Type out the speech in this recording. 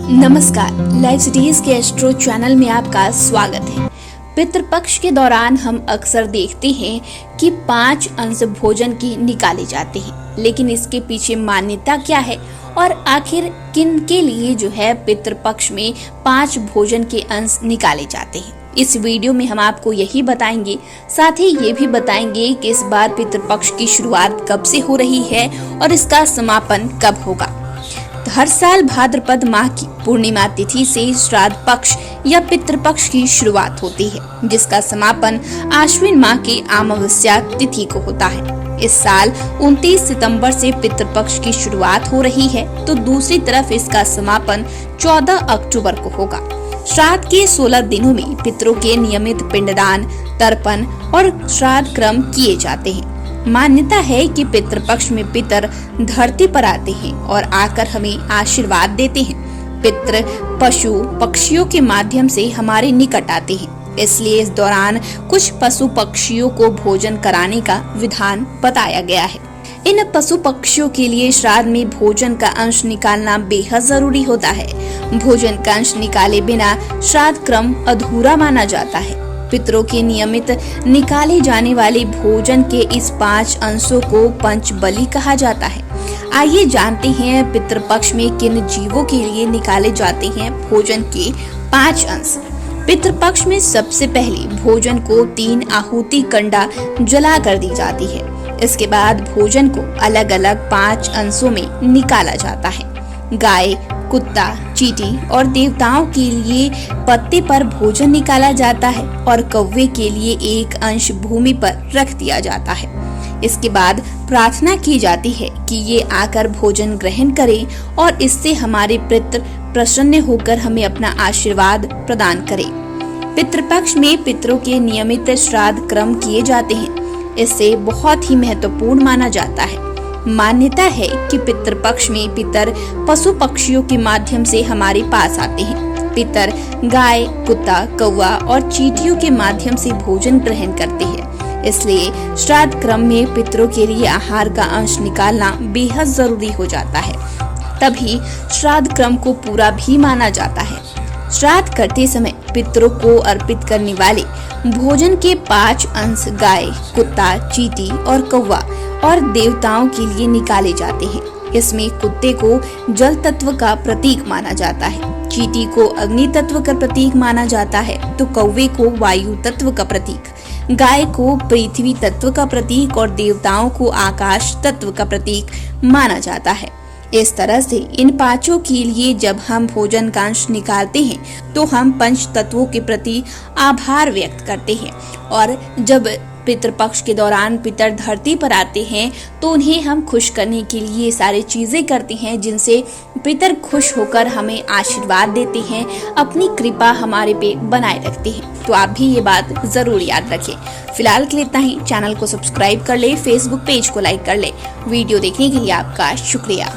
नमस्कार, life cities के astro channel में आपका स्वागत है। पितृपक्ष के दौरान हम अक्सर देखते हैं कि 5 अंश भोजन के निकाले जाते हैं, लेकिन इसके पीछे मान्यता क्या है और आखिर किन के लिए जो है पितृपक्ष में 5 भोजन के अंश निकाले जाते हैं। इस वीडियो में हम आपको यही बताएंगे, साथ ही ये भी बताएंगे कि इस बार पितृपक्ष की शुरुआत कब से हो रही है और इसका समापन कब होगा। हर साल भाद्रपद माह की पूर्णिमा तिथि से श्राद्ध पक्ष या पितृपक्ष की शुरुआत होती है, जिसका समापन आश्विन माह की अमावस्या तिथि को होता है। इस साल 29 सितंबर से पितृपक्ष की शुरुआत हो रही है, तो दूसरी तरफ इसका समापन 14 अक्टूबर को होगा। श्राद्ध के 16 दिनों में पितरों के नियमित पिंडदान, तर्पण और श्राद्ध क्रम किए जाते हैं। मान्यता है कि पितृपक्ष में पितर धरती पर आते हैं और आकर हमें आशीर्वाद देते हैं। पितृ पशु पक्षियों के माध्यम से हमारे निकट आते हैं, इसलिए इस दौरान कुछ पशु पक्षियों को भोजन कराने का विधान बताया गया है। इन पशु पक्षियों के लिए श्राद्ध में भोजन का अंश निकालना बेहद जरूरी होता है। भोजन का अंश निकाले बिना श्राद्ध क्रम अधूरा माना जाता है। पितरों के नियमित निकाले जाने वाले भोजन के इस 5 अंशों को पंच बलि कहा जाता है। आइए जानते हैं पितृपक्ष में किन जीवों के लिए निकाले जाते हैं भोजन के 5 अंश। पितृपक्ष में सबसे पहले भोजन को 3 आहुति कंडा जला कर दी जाती है। इसके बाद भोजन को अलग अलग 5 अंशों में निकाला जाता है। गाय, कुत्ता, चींटी और देवताओं के लिए पत्ते पर भोजन निकाला जाता है और कौवे के लिए एक अंश भूमि पर रख दिया जाता है। इसके बाद प्रार्थना की जाती है कि ये आकर भोजन ग्रहण करें और इससे हमारे पितृ प्रसन्न होकर हमें अपना आशीर्वाद प्रदान करें। पितृपक्ष में पितरों के नियमित श्राद्ध क्रम किए जाते हैं। इससे बहुत ही महत्वपूर्ण माना जाता है। मान्यता है कि पितृपक्ष में पितर पशु पक्षियों के माध्यम से हमारे पास आते हैं। पितर गाय, कुत्ता, कौवा और चींटियों के माध्यम से भोजन ग्रहण करते हैं। इसलिए श्राद्ध क्रम में पितरों के लिए आहार का अंश निकालना बेहद जरूरी हो जाता है, तभी श्राद्ध क्रम को पूरा भी माना जाता है। श्राद्ध करते समय पितरों को अर्पित करने वाले भोजन के 5 अंश गाय, कुत्ता, चींटी और कौवा और देवताओं के लिए निकाले जाते हैं। इसमें कुत्ते को जल तत्व का प्रतीक माना जाता है, चींटी को अग्नि तत्व का प्रतीक माना जाता है, तो कौवे को वायु तत्व का प्रतीक, गाय को पृथ्वी तत्व का प्रतीक और देवताओं को आकाश तत्व का प्रतीक माना जाता है। इस तरह से इन 5 के लिए जब हम भोजन का अंश निकालते हैं तो हम पंच तत्वों के प्रति आभार व्यक्त करते हैं, और जब पितृपक्ष के दौरान पितर धरती पर आते हैं तो उन्हें हम खुश करने के लिए सारी चीजें करते हैं, जिनसे पितर खुश होकर हमें आशीर्वाद देते हैं, अपनी कृपा हमारे पे बनाए रखते हैं। तो आप भी ये बात जरूर याद रखें। फिलहाल के लिए इतना ही। चैनल को सब्सक्राइब कर ले, फेसबुक पेज को लाइक कर ले। वीडियो देखने के लिए आपका शुक्रिया।